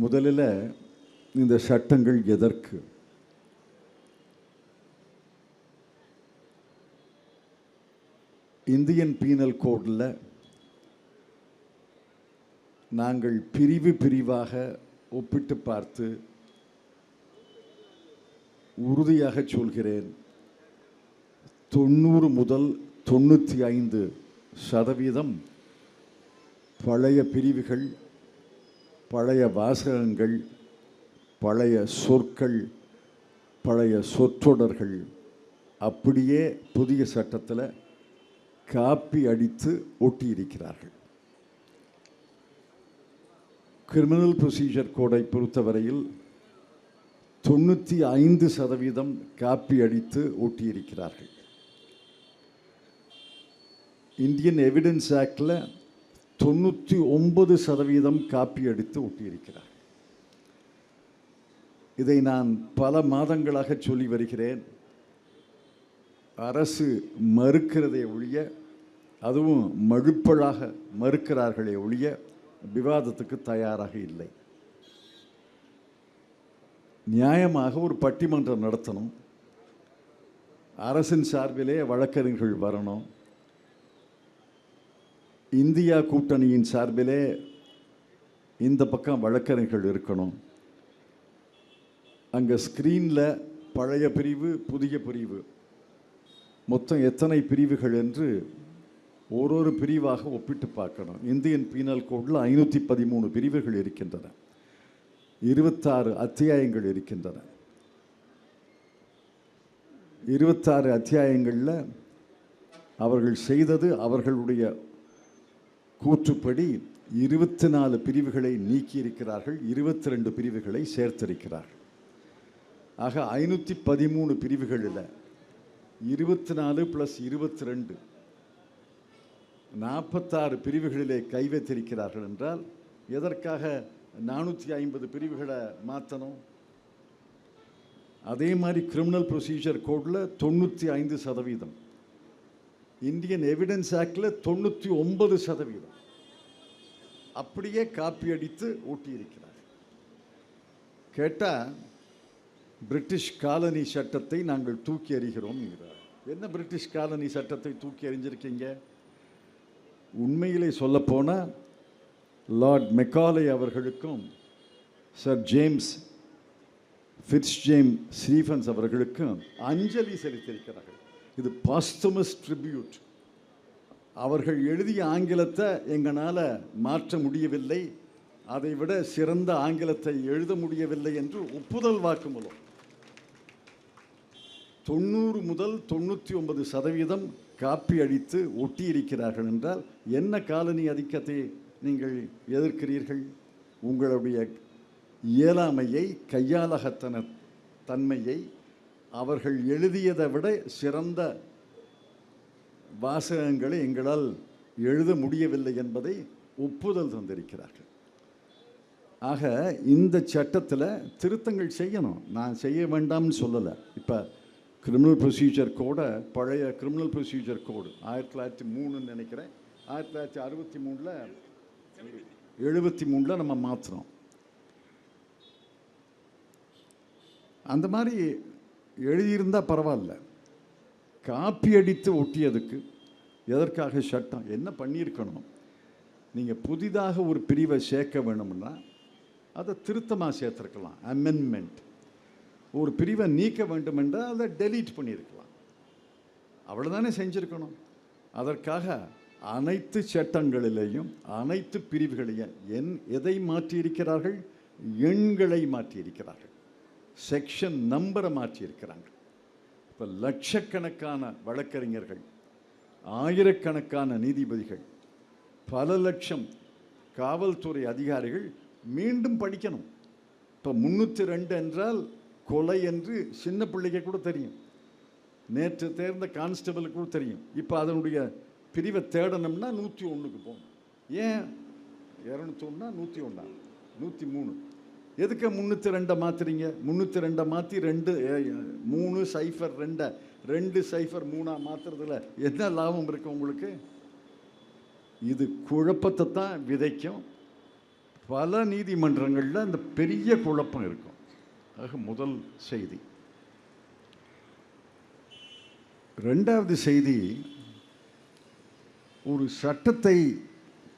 முதலில் இந்த சட்டங்கள் எதற்கு? இந்தியன் பீனல் கோடில் நாங்கள் பிரிவு பிரிவாக ஒப்பிட்டு பார்த்து உறுதியாக சொல்கிறேன், 90 முதல் 95% பழைய பிரிவுகள், பழைய வாசகங்கள், பழைய சொற்கள், பழைய சொற்றொடர்கள் அப்படியே புதிய சட்டத்தில் காப்பி அடித்து ஒட்டியிருக்கிறார்கள். கிரிமினல் ப்ரொசீஜர் கோடை பொறுத்தவரையில் 95% காப்பி அடித்து ஒட்டியிருக்கிறார்கள். இந்தியன் எவிடன்ஸ் ஆக்டில் 99% காப்பி அடித்து ஒட்டியிருக்கிறார். இதை நான் பல மாதங்களாக சொல்லி வருகிறேன். அரசு மறுக்கிறதை ஒழிய, அதுவும் மழுப்பலாக மறுக்கிறார்களே ஒழிய விவாதத்துக்கு தயாராக இல்லை. நியாயமாக ஒரு பட்டிமன்றம் நடத்தணும், அரசின் சார்பிலே வழக்கறிஞர்கள் வரணும், இந்தியா கூட்டணியின் சார்பிலே இந்த பக்கம் வழக்கறிஞர்கள் இருக்கணும். அங்கே ஸ்க்ரீனில் பழைய பிரிவு, புதிய பிரிவு, மொத்தம் எத்தனை பிரிவுகள் என்று ஒரு பிரிவாக ஒப்பிட்டு பார்க்கணும். இந்தியன் பீனல் கோடில் 513 பிரிவுகள் இருக்கின்றன, 26 அத்தியாயங்கள் இருக்கின்றன. 26 அத்தியாயங்களில் அவர்கள் செய்தது, அவர்களுடைய கூற்றுப்படி 24 பிரிவுகளை நீக்கியிருக்கிறார்கள், 22 பிரிவுகளை சேர்த்திருக்கிறார்கள். ஆக 513 பிரிவுகளில் 24 + 22 46 பிரிவுகளிலே கை வைத்திருக்கிறார்கள் என்றால் எதற்காக 450 பிரிவுகளை மாற்றணும்? அதே மாதிரி கிரிமினல் ப்ரொசீஜர் கோடில் 95%, இந்தியன் எவிடன்ஸ் ஆக்டில் 99% அப்படியே காப்பி அடித்து ஊட்டியிருக்கிறார். கேட்டால் பிரிட்டிஷ் காலனி சட்டத்தை நாங்கள் தூக்கி எறிகிறோம். என்ன பிரிட்டிஷ் காலனி சட்டத்தை தூக்கி எறிஞ்சிருக்கீங்க? உண்மையிலே சொல்லப்போனால் லார்ட் மெக்காலே அவர்களுக்கும் சர் ஜேம்ஸ் ஃபிட்ஸ்ஜேம் ஸ்டீஃபன்ஸ் அவர்களுக்கும் அஞ்சலி செலுத்தியிருக்கிறார்கள். இது பாஸ்துமஸ் ட்ரிபியூட். அவர்கள் எழுதிய ஆங்கிலத்தை எங்களால் மாற்ற முடியவில்லை, அதைவிட சிறந்த ஆங்கிலத்தை எழுத முடியவில்லை என்று ஒப்புதல் வாக்குமூலம். 90 முதல் 99% காப்பி அடித்து ஒட்டியிருக்கிறார்கள் என்றால் என்ன காலனி ஆதிக்கத்தை நீங்கள் எதிர்க்கிறீர்கள்? உங்களுடைய இயலாமையை, கையாளகத்தன தன்மையை, அவர்கள் எழுதியதை விட சிறந்த வாசகங்களை எங்களால் எழுத முடியவில்லை என்பதை ஒப்புதல் தந்திருக்கிறார்கள். ஆக இந்த சட்டத்தில் திருத்தங்கள் செய்யணும். நான் செய்ய வேண்டாம்னு சொல்லலை. இப்போ கிரிமினல் ப்ரொசீஜர் கோடை, பழைய கிரிமினல் ப்ரொசீஜர் கோடு 1903 நினைக்கிறேன், 1973 நம்ம மாற்றுறோம். அந்த மாதிரி எழுதியிருந்தால் பரவாயில்ல. காப்பி அடித்து ஒட்டியதுக்கு எதற்காக சட்டம்? என்ன பண்ணியிருக்கணும்? நீங்கள் புதிதாக ஒரு பிரிவை சேர்க்க வேணும்னா அதை திருத்தமாக சேர்த்துருக்கலாம், அமெண்ட்மெண்ட். ஒரு பிரிவை நீக்க வேண்டும் என்றால் அதை டெலீட் பண்ணியிருக்கலாம். அவ்வளோதானே செஞ்சுருக்கணும். அதற்காக அனைத்து சட்டங்களிலேயும் அனைத்து பிரிவுகளையும் எதை மாற்றியிருக்கிறார்கள்? எண்களை மாற்றியிருக்கிறார்கள், செக்ஷன் நம்பரை மாற்றியிருக்கிறாங்க. இப்போ லட்சக்கணக்கான வழக்கறிஞர்கள், ஆயிரக்கணக்கான நீதிபதிகள், பல லட்சம் காவல்துறை அதிகாரிகள் மீண்டும் படிக்கணும். இப்போ 302 என்றால் கொலை என்று சின்ன பிள்ளைக்கு கூட தெரியும், நேற்று தேர்ந்த கான்ஸ்டபிளுக்கு கூட தெரியும். இப்போ அதனுடைய பிரிவை தேடணும்னா 101க்கு போகணும். ஏன் 201 101 103? எதுக்கு 302 மாற்றுறீங்க? 302 மாற்றி 302 203 மாற்றுறதுல என்ன லாபம் இருக்கு உங்களுக்கு? இது குழப்பத்தை தான் விதைக்கும். பல நீதிமன்றங்களில் அந்த பெரிய குழப்பம் இருக்கும். ஆக முதல் செய்தி. ரெண்டாவது செய்தி, ஒரு சட்டத்தை,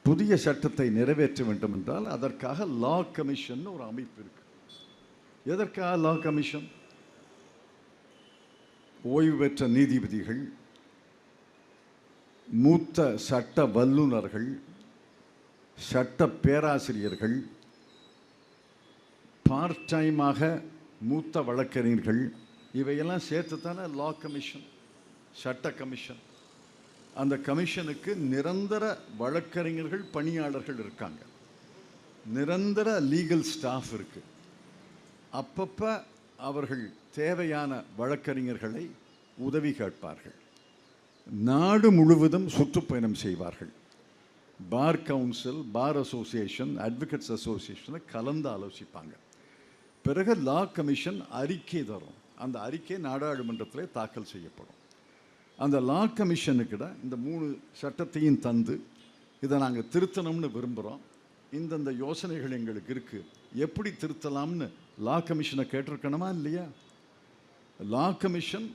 புதிய சட்டத்தை நிறைவேற்ற வேண்டும் என்றால் அதற்காக லா கமிஷன் ஒரு அமைப்பு இருக்கு. எதற்காக லா கமிஷன்? ஓய்வு பெற்ற நீதிபதிகள், மூத்த சட்ட வல்லுநர்கள், சட்ட பேராசிரியர்கள், பார்ட் டைமாக மூத்த வழக்கறிஞர்கள், இவையெல்லாம் சேர்த்து தானே லா கமிஷன், சட்ட கமிஷன். அந்த கமிஷனுக்கு நிரந்தர வழக்கறிஞர்கள், பணியாளர்கள் இருக்காங்க, நிரந்தர லீகல் ஸ்டாஃப் இருக்கு. அப்பப்போ அவர்கள் தேவையான வழக்கறிஞர்களை உதவி கேட்பார்கள். நாடு முழுவதும் சுற்றுப்பயணம் செய்வார்கள். Bar council, bar association, advocates அசோசியேஷனை கலந்து ஆலோசிப்பாங்க. பிறகு லா கமிஷன் அறிக்கை தரும். அந்த அறிக்கை நாடாளுமன்றத்தில் தாக்கல் செய்யப்படும். அந்த லா கமிஷனுக்கிட இந்த 3 சட்டத்தையும் தந்து, இதை நாங்கள் திருத்தணும்னு விரும்புகிறோம், இந்தந்த யோசனைகள் எங்களுக்கு இருக்குது, எப்படி திருத்தலாம்னு லா கமிஷனை கேட்டிருக்கணுமா இல்லையா? லா கமிஷன்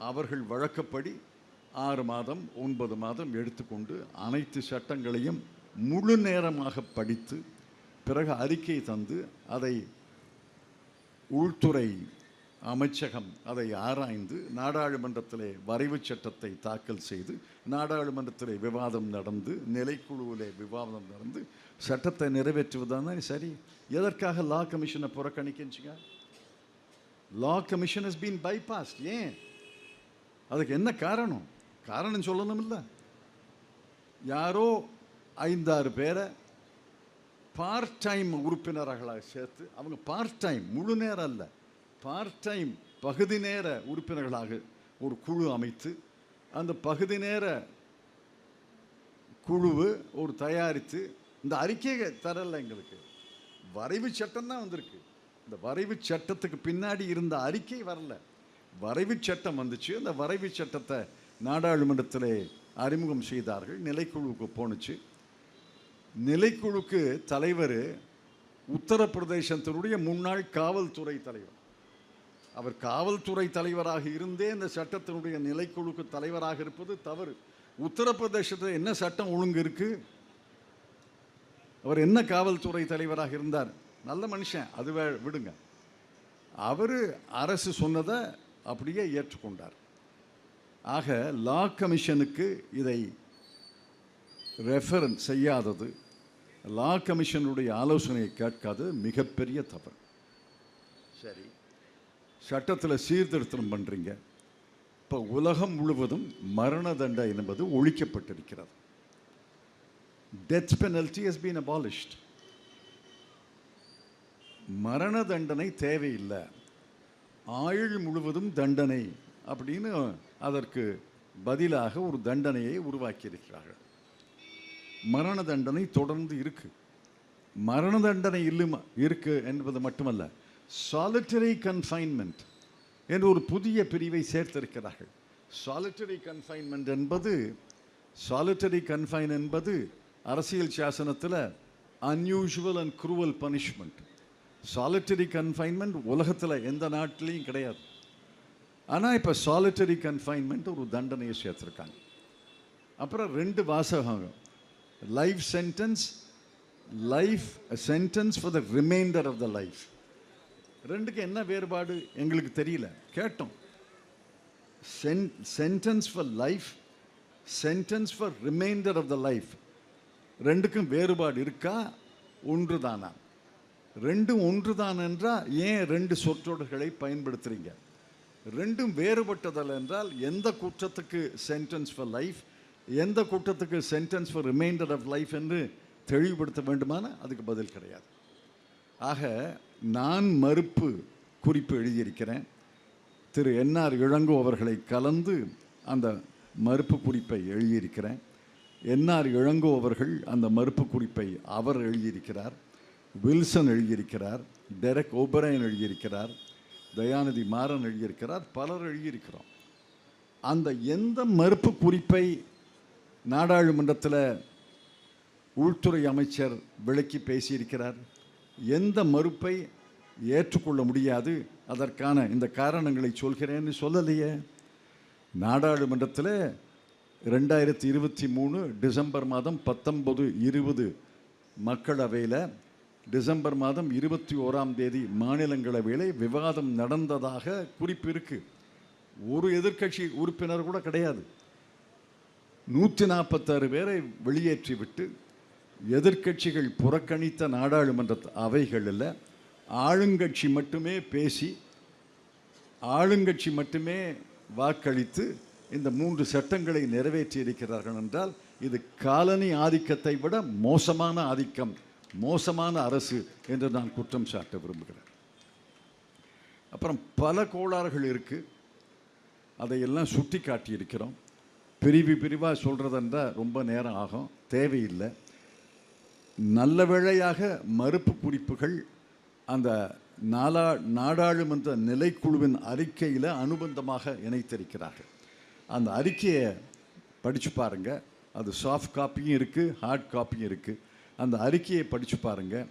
அவர்கள் வழக்கப்படி 6 மாதம் 9 மாதம் எடுத்துக்கொண்டு அனைத்து சட்டங்களையும் முழு நேரமாக படித்து பிறகு அறிக்கை தந்து, அதை உள்துறை அமைச்சகம் அதை ஆராய்ந்து நாடாளுமன்றத்திலே வரைவு சட்டத்தை தாக்கல் செய்து, நாடாளுமன்றத்திலே விவாதம் நடந்து, நிலைக்குழுவிலே விவாதம் நடந்து சட்டத்தை நிறைவேற்றுவதுதான் சரி. எதற்காக லா கமிஷனை புறக்கணிக்கின்றீங்க? Law commission has been bypassed. ஏன்? அதுக்கு என்ன காரணம்? காரணம் சொல்லணும் இல்லை. யாரோ 5-6 பேரை பார்ட் டைம் உறுப்பினர்களாக சேர்த்து, அவங்க பார்ட் டைம், முழு நேரம் அல்ல, பார்ட் டைம் பகுதி நேர உறுப்பினர்களாக ஒரு குழு அமைத்து, அந்த பகுதி நேர குழுவு ஒரு தயாரித்து, இந்த அறிக்கையை தரல, எங்களுக்கு வரைவு சட்டம் தான் வந்திருக்கு. இந்த வரைவு சட்டத்துக்கு பின்னாடி இருந்த அறிக்கை வரல. வரைவு சட்டம் வந்துச்சு. அந்த வரைவு சட்டத்தை நாடாளுமன்றத்தில் அறிமுகம் செய்தார்கள். நிலைக்குழுவுக்கு போணுச்சு. நிலைக்குழுக்கு தலைவர் உத்தரப்பிரதேசத்தினுடைய முன்னாள் காவல்துறை தலைவர். அவர் காவல்துறை தலைவராக இருந்தே இந்த சட்டத்தினுடைய நிலைக்குழுக்கு தலைவராக இருப்பது தவறு. உத்தரப்பிரதேசத்தில் என்ன சட்டம் ஒழுங்கு இருக்கு? அவர் என்ன காவல்துறை தலைவராக இருந்தார்? நல்ல மனுஷன், அது விடுங்க. அவர் அரசு சொன்னதை அப்படியே ஏற்றுக்கொண்டார். ஆக லா கமிஷனுக்கு இதை ரெஃபரன்ஸ் செய்யாதது, லா கமிஷனுடைய ஆலோசனையை கேட்காது மிகப்பெரிய தவறு. சரி, சட்டத்தில் சீர்திருத்தம் பண்ணுறீங்க. இப்போ உலகம் முழுவதும் மரண தண்டனை என்பது ஒழிக்கப்பட்டிருக்கிறது. Death penalty has been abolished. மரண தண்டனை தேவையில்லை, ஆயுள் முழுவதும் தண்டனை அப்படின்னு அதற்கு பதிலாக ஒரு தண்டனையை உருவாக்கியிருக்கிறார்கள். மரண தண்டனை தொடர்ந்து இருக்கு. மரண தண்டனை இருக்கு என்பது மட்டுமல்ல, சாலிட்டரி கன்ஃபைன்மெண்ட் என்று ஒரு புதிய பிரிவை சேர்த்திருக்கிறார்கள். சாலிட்டரி கன்ஃபைன் என்பது அரசியல் சாசனத்தில் unusual and cruel punishment. Solitary confinement உலகத்தில் எந்த நாட்டிலையும் கிடையாது. ஆனால் இப்போ சாலிட்டரி கன்ஃபைன்மெண்ட் ஒரு தண்டனையை சேர்த்துருக்காங்க. அப்புறம் 2 வாசகம், life sentence for the reminder of the life. ரெண்டுக்கு என்ன வேறுபாடு எங்களுக்கு தெரியல. கேட்டோம், sentence for life, sentence for reminder of the life, ரெண்டுக்கும் வேறுபாடு இருக்கா? ஒன்று தானா? ரெண்டும் ஒன்று தான் என்றால் ஏன் 2 சொற்றொடர்களை பயன்படுத்துகிறீங்க? ரெண்டும் வேறுபட்டதல்ல என்றால் எந்த குற்றத்துக்கு சென்டென்ஸ் ஃபார் லைஃப், எந்த குற்றத்துக்கு sentence for reminder of life என்று தெளிவுபடுத்த வேண்டுமான அதுக்கு பதில் கிடையாது. ஆக நான் மறுப்பு குறிப்பு எழுதியிருக்கிறேன். திரு என்ஆர் இளங்கோ அவர்களை கலந்து அந்த மறுப்பு குறிப்பை எழுதியிருக்கிறேன். என்ஆர் இளங்கோ அவர்கள் அந்த மறுப்பு குறிப்பை அவர் எழுதியிருக்கிறார், வில்சன் எழுதியிருக்கிறார், டெரக் ஓபரையன் எழுதியிருக்கிறார், தயாநிதி மாறன் எழுதியிருக்கிறார், பலர் எழுதியிருக்கிறோம். அந்த எந்த மறுப்பு குறிப்பை நாடாளுமன்றத்தில் உள்துறை அமைச்சர் விளக்கி பேசியிருக்கிறார். எந்த மறுப்பை ஏற்றுக்கொள்ள முடியாது, அதற்கான இந்த காரணங்களை சொல்கிறேன்னு சொல்லலையே. நாடாளுமன்றத்தில் 2023 டிசம்பர் மாதம் 19, 20 மக்களவையில், டிசம்பர் மாதம் 21ஆம் தேதி மாநிலங்களவையில் விவாதம் நடந்ததாக குறிப்பு இருக்கு. ஒரு எதிர்க்கட்சி உறுப்பினர் கூட கிடையாது. 146 பேரை வெளியேற்றிவிட்டு எதிர்க்கட்சிகள் புறக்கணித்த நாடாளுமன்ற அவைகளில் ஆளுங்கட்சி மட்டுமே பேசி, ஆளுங்கட்சி மட்டுமே வாக்களித்து இந்த 3 சட்டங்களை நிறைவேற்றி இருக்கிறார்கள் என்றால் இது காலனி ஆதிக்கத்தை விட மோசமான ஆதிக்கம், மோசமான அரசு என்று நான் குற்றம் சாட்ட விரும்புகிறேன். அப்புறம் பல கோளாறுகள் இருக்கு, அதையெல்லாம் சுட்டி காட்டியிருக்கிறோம். பிரிவாக சொல்கிறதென்றா ரொம்ப நேரம் ஆகும், தேவையில்லை. நல்ல வேளையாக மறுப்பு குறிப்புகள் அந்த நாடாளுமன்ற நிலைக்குழுவின் அறிக்கையில் அனுபந்தமாக இணைத்திருக்கிறார்கள். அந்த அறிக்கையை படித்து பாருங்கள். அது சாஃப்ட் காப்பியும் இருக்குது, ஹார்ட் காப்பியும் இருக்குது. அந்த அறிக்கையை படித்து பாருங்கள்.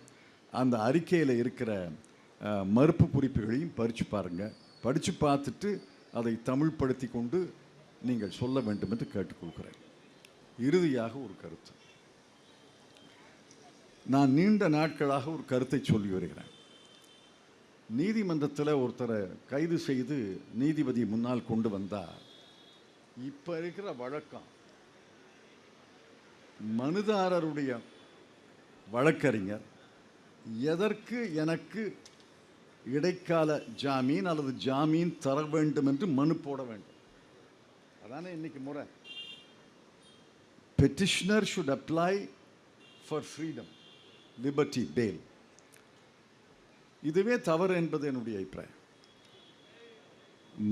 அந்த அறிக்கையில் இருக்கிற மறுப்பு குறிப்புகளையும் படித்து பாருங்கள். படித்து பார்த்துட்டு அதை தமிழ்படுத்தி கொண்டு நீங்கள் சொல்ல வேண்டும் என்று கேட்டுக்கொள்கிறேன். இறுதியாக ஒரு கருத்து. நான் நீண்ட நாட்களாக ஒரு கருத்தை சொல்லி வருகிறேன். நீதிமன்றத்தில் ஒருத்தரை கைது செய்து நீதிபதி முன்னால் கொண்டு வந்தால் இப்போ இருக்கிற வழக்கம், மனுதாரருடைய வழக்கறிஞர் எதற்கு எனக்கு இடைக்கால ஜாமீன் அல்லது ஜாமீன் தர வேண்டும் என்று மனு போட வேண்டும். அதானே இன்னைக்கு முறை. Petitioner should apply for freedom, liberty, bail. இதுவே தவறு என்பது என்னுடைய அபிப்பிராயம்.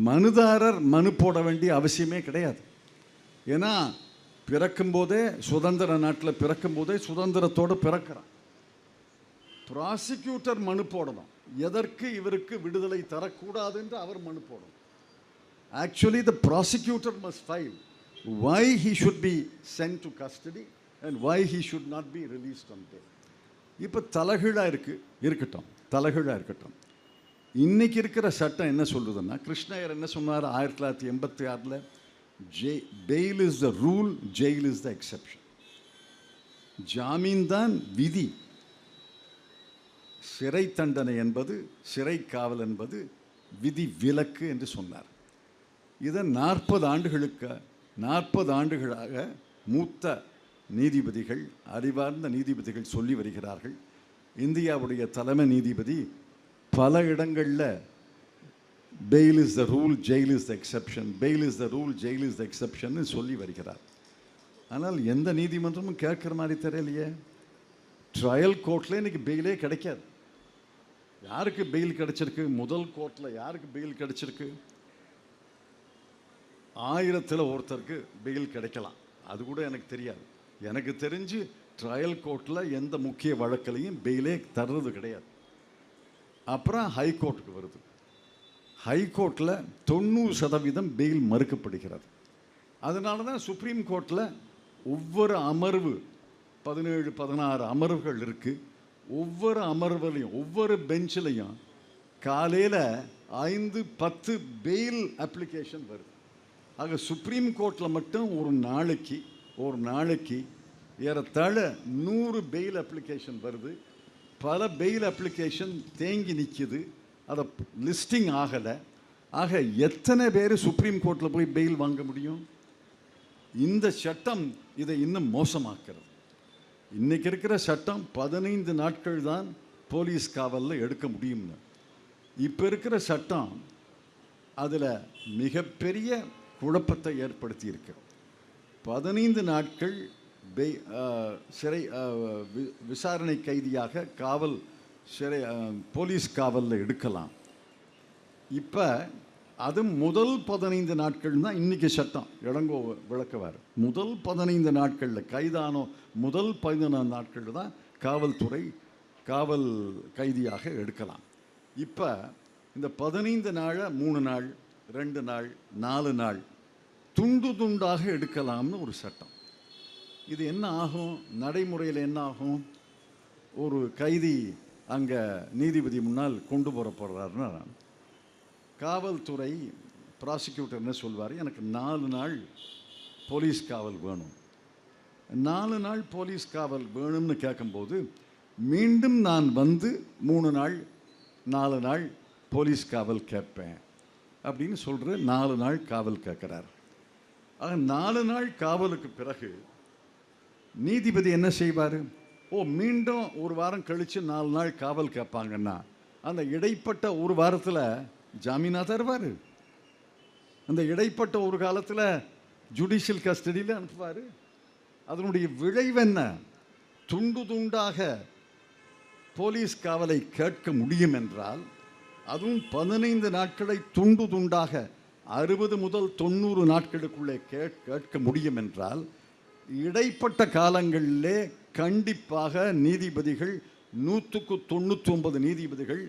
மனுதாரர் மனு போட வேண்டிய அவசியமே கிடையாது. ஏன்னா பிறக்கும்போதே சுதந்திர நாட்டில் பிறக்கும்போதே சுதந்திரத்தோடு பிறக்கிறான். ப்ராசிக்யூட்டர் மனு போடணும், எதற்கு இவருக்கு விடுதலை தரக்கூடாது என்று அவர் மனு போடணும். Actually, the prosecutor must file why he should be sent to custody and why he should not be released on bail. இப்போ தலைகீழாக இருக்கட்டும், தலைகீழாக இருக்கட்டும். இன்னைக்கு இருக்கிற சட்டம் என்ன சொல்லுதுன்னா, கிருஷ்ணயர் என்ன சொன்னார் 1986, bail is the rule, jail is the exception. ஜாமீன் தான் விதி, சிறை தண்டனை என்பது, சிறை காவல் என்பது விதி விலக்கு என்று சொன்னார். இதை 40 ஆண்டுகளாக மூத்த நீதிபதிகள், அறிவார்ந்த நீதிபதிகள் சொல்லி வருகிறார்கள். இந்தியாவுடைய தலைமை நீதிபதி பல இடங்களில் fail is the rule, jail is the exception, fail is the rule, jail is the exception சொல்லி வருகிறார். ஆனால் எந்த நீதிமன்றமும் கேட்குற மாதிரி தெரியலையே. ட்ரையல் கோர்ட்டில் இன்னைக்கு பெயிலே கிடைக்காது. யாருக்கு பெயில் கிடைச்சிருக்கு? முதல் கோர்ட்டில் யாருக்கு பெயில் கிடைச்சிருக்கு? 1000 ஒருத்தருக்கு பெயில் கிடைக்கலாம், அது கூட எனக்கு தெரியாது. எனக்கு தெரிஞ்சு ட்ரையல் கோர்ட்டில் எந்த முக்கிய வழக்கிலையும் பெயிலே தர்றது கிடையாது. அப்புறம் ஹைகோர்ட்டுக்கு வருது. ஹைகோர்ட்டில் 90% பெயில் மறுக்கப்படுகிறது. அதனால தான் சுப்ரீம் கோர்ட்டில் ஒவ்வொரு அமர்வு 17-16 அமர்வுகள் இருக்குது. ஒவ்வொரு அமர்வுலையும் ஒவ்வொரு பெஞ்சிலையும் காலையில் 5-10 பெயில் அப்ளிகேஷன் வருது. ஆக சுப்ரீம் கோர்ட்டில் மட்டும் ஒரு நாளைக்கு ஏறத்தாழ 100 பெயில் அப்ளிகேஷன் வருது. பல பெயில் அப்ளிகேஷன் தேங்கி நிற்கிது, அதை லிஸ்டிங் ஆகலை. ஆக எத்தனை பேர் சுப்ரீம் கோர்ட்டில் போய் பெயில் வாங்க முடியும்? இந்த சட்டம் இதை இன்னும் மோசமாக்கிறது. இன்றைக்கி இருக்கிற சட்டம் 15 நாட்கள் தான் போலீஸ் காவலில் எடுக்க முடியும்னு. இப்போ இருக்கிற சட்டம் அதில் மிகப்பெரிய குழப்பத்தை ஏற்படுத்தி இருக்கு. 15 நாட்கள் சிறை விசாரணை கைதியாக போலீஸ் காவலில் எடுக்கலாம். இப்போ அது முதல் 15 நாட்கள் தான் இன்றைக்கி சட்டம். இளங்கோ விளக்குவார். முதல் 15 நாட்களில் கைதானோ முதல் 15 நாட்கள் தான் காவல் கைதியாக எடுக்கலாம். இப்போ இந்த 15 நாளை 3 நாள், 2 நாள், 4 நாள் துண்டாக எடுக்கலாம்னு ஒரு சட்டம். இது என்ன ஆகும்? நடைமுறையில் என்ன ஆகும்? ஒரு கைதி அங்கே நீதிபதி முன்னால் கொண்டு போகிறப்படுறாருன்னா காவல்துறை ப்ராசிக்யூட்டர் என்ன சொல்வார்? எனக்கு 4 நாள் போலீஸ் காவல் வேணும். 4 நாள் போலீஸ் காவல் வேணும்னு கேட்கும்போது மீண்டும் நான் வந்து 3 நாள் 4 நாள் போலீஸ் காவல் கேட்பேன் அப்படின்னு சொல்கிற 4 நாள் காவல் கேட்குறார். ஆக 4 நாள் காவலுக்கு பிறகு நீதிபதி என்ன செய்வார்? மீண்டும் ஒரு வாரம் கழித்து 4 நாள் காவல் கேட்பாங்கன்னா அந்த இடைப்பட்ட ஒரு வாரத்தில் ஜாமீனாக தருவார். அந்த இடைப்பட்ட ஒரு காலத்தில் ஜுடிஷியல் கஸ்டடியில் அனுப்புவார். அதனுடைய விளைவு என்ன? துண்டு துண்டாக போலீஸ் காவலை கேட்க முடியும் என்றால், அதுவும் 15 நாட்களை துண்டு துண்டாக 60 முதல் 90 நாட்களுக்குள்ளே கேட்க முடியும் என்றால், இடைப்பட்ட காலங்களிலே கண்டிப்பாக நீதிபதிகள் 199 நீதிபதிகள்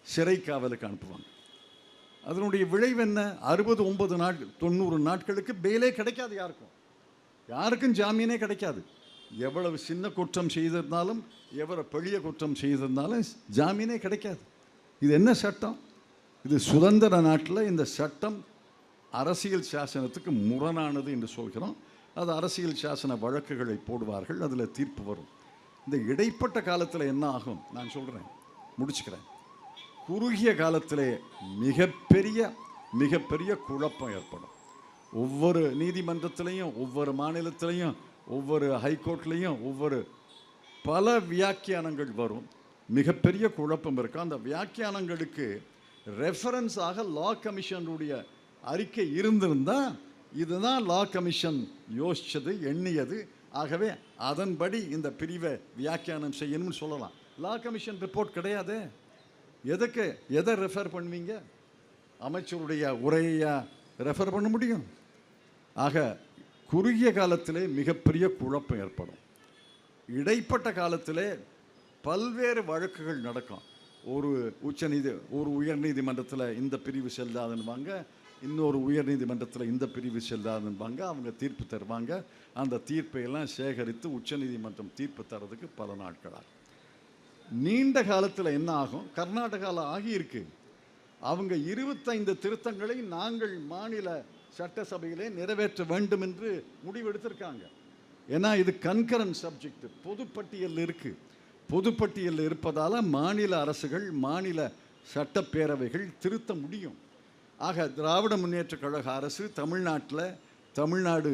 சிறை காவலுக்கு அனுப்புவாங்க. அதனுடைய விளைவு என்ன? 69 நாட்கள் 90 நாட்களுக்கு பெயிலே கிடைக்காது. யாருக்கும் ஜாமீனே கிடைக்காது. எவ்வளவு சின்ன குற்றம் செய்திருந்தாலும், எவ்வளவு பெரிய குற்றம் செய்திருந்தாலும் ஜாமீனே கிடைக்காது. இது என்ன சட்டம்? இது சுதந்திர நாட்டில் இந்த சட்டம் அரசியல் சாசனத்துக்கு முரணானது என்று சொல்கிறோம். அது அரசியல் சாசன வழக்குகளை போடுவார்கள், அதில் தீர்ப்பு வரும். இந்த இடைப்பட்ட காலத்தில் என்ன ஆகும்? நான் சொல்கிறேன், முடிச்சுக்கிறேன். குறுகிய காலத்திலே மிகப்பெரிய குழப்பம் ஏற்படும். ஒவ்வொரு நீதிமன்றத்திலையும், ஒவ்வொரு மாநிலத்திலையும், ஒவ்வொரு ஹைகோர்ட்லேயும் பல வியாக்கியானங்கள் வரும். மிகப்பெரிய குழப்பம் இருக்கும். அந்த வியாக்கியானங்களுக்கு ரெஃபரன்ஸாக லா கமிஷனுடைய அறிக்கை இருந்திருந்தால், இதுதான் லா கமிஷன் யோசித்தது, எண்ணியது, ஆகவே அதன்படி இந்த பிரிவை வியாக்கியானம் செய்யணும்னு சொல்லலாம். லா கமிஷன் ரிப்போர்ட் கிடையாது. எதை ரெஃபர் பண்ணுவீங்க? அமைச்சருடைய உரையை ரெஃபர் பண்ண முடியும். ஆக குறுகிய காலத்திலே மிகப்பெரிய குழப்பம் ஏற்படும். இடைப்பட்ட காலத்திலே பல்வேறு வழக்குகள் நடக்கும். ஒரு உயர் நீதிமன்றத்தில் இந்த பிரிவு செல்லாதுன்னுவாங்க, இன்னொரு உயர் நீதிமன்றத்தில் இந்த பிரிவு செல்லாதுன்னுவாங்க. அவங்க தீர்ப்பு தருவாங்க. அந்த தீர்ப்பையெல்லாம் சேகரித்து உச்சநீதிமன்றம் தீர்ப்பு தரதுக்கு பல நாட்களாகும். நீண்ட காலத்தில் என்ன ஆகும்? கர்நாடகாவில் ஆகியிருக்கு. அவங்க 25 திருத்தங்களை நாங்கள் மாநில சட்டசபையிலே நிறைவேற்ற வேண்டும் என்று முடிவெடுத்திருக்காங்க. ஏன்னா இது கன்கரண்ட் சப்ஜெக்ட், பொதுப்பட்டியல் இருக்குது. பொதுப்பட்டியல் இருப்பதால் மாநில அரசுகள், மாநில சட்டப்பேரவைகள் திருத்த முடியும். ஆக திராவிட முன்னேற்ற கழக அரசு தமிழ்நாடு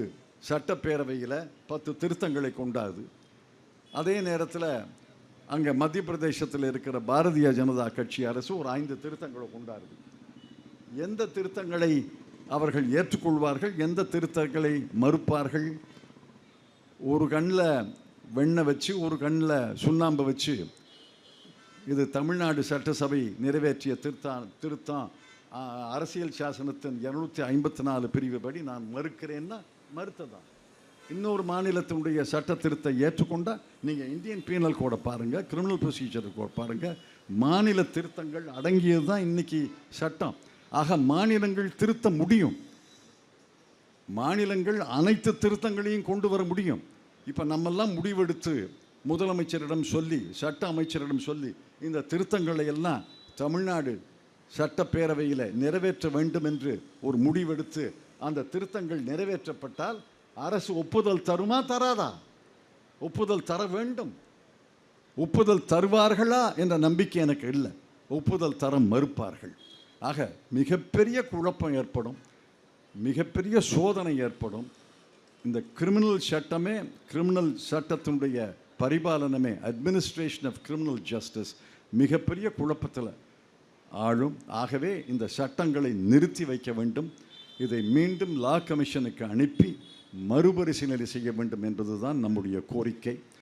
சட்டப்பேரவையில் 10 திருத்தங்களை கொண்டாது. அதே நேரத்தில் அங்கே மத்திய பிரதேசத்தில் இருக்கிற பாரதிய ஜனதா கட்சி அரசு ஒரு 5 திருத்தங்களை கொண்டாடுது. எந்த திருத்தங்களை அவர்கள் ஏற்றுக்கொள்வார்கள், எந்த திருத்தங்களை மறுப்பார்கள்? ஒரு கண்ணில் வெண்ணெய் வச்சு, ஒரு கண்ணில் சுண்ணாம்பை வச்சு, இது தமிழ்நாடு சட்டசபை நிறைவேற்றிய திருத்தம் அரசியல் சாசனத்தின் 254 பிரிவு படி நான் மறுக்கிறேன்னா மறுத்ததான். இன்னொரு மாநிலத்தினுடைய சட்ட திருத்தை ஏற்றுக்கொண்டால் நீங்கள் இந்தியன் பீனல் கோடை பாருங்கள், கிரிமினல் ப்ரொசீஜர் கோட் பாருங்கள், மாநில திருத்தங்கள் அடங்கியது தான் இன்றைக்கி சட்டம். ஆக மாநிலங்கள் திருத்த முடியும். மாநிலங்கள் அனைத்து திருத்தங்களையும் கொண்டு வர முடியும். இப்போ நம்மெல்லாம் முடிவெடுத்து முதலமைச்சரிடம் சொல்லி, சட்ட அமைச்சரிடம் சொல்லி, இந்த திருத்தங்களை எல்லாம் தமிழ்நாடு சட்டப்பேரவையில் நிறைவேற்ற வேண்டும் என்று ஒரு முடிவெடுத்து அந்த திருத்தங்கள் நிறைவேற்றப்பட்டால் அரசு ஒப்புதல் தருமா தராதா? ஒப்புதல் தர வேண்டும். ஒப்புதல் தருவார்களா என்ற நம்பிக்கை எனக்கு இல்லை. ஒப்புதல் தர மறுப்பார்கள். ஆக மிகப்பெரிய குழப்பம் ஏற்படும், மிகப்பெரிய சோதனை ஏற்படும். இந்த கிரிமினல் சட்டமே, கிரிமினல் சட்டத்தினுடைய பரிபாலனமே, அட்மினிஸ்ட்ரேஷன் ஆஃப் கிரிமினல் ஜஸ்டிஸ் மிகப்பெரிய குழப்பத்தில் ஆளும். ஆகவே இந்த சட்டங்களை நிறுத்தி வைக்க வேண்டும். இதை மீண்டும் லா கமிஷனுக்கு அனுப்பி மறுபரிசீலனை செய்ய வேண்டும் என்பதுதான் நம்முடைய கோரிக்கை.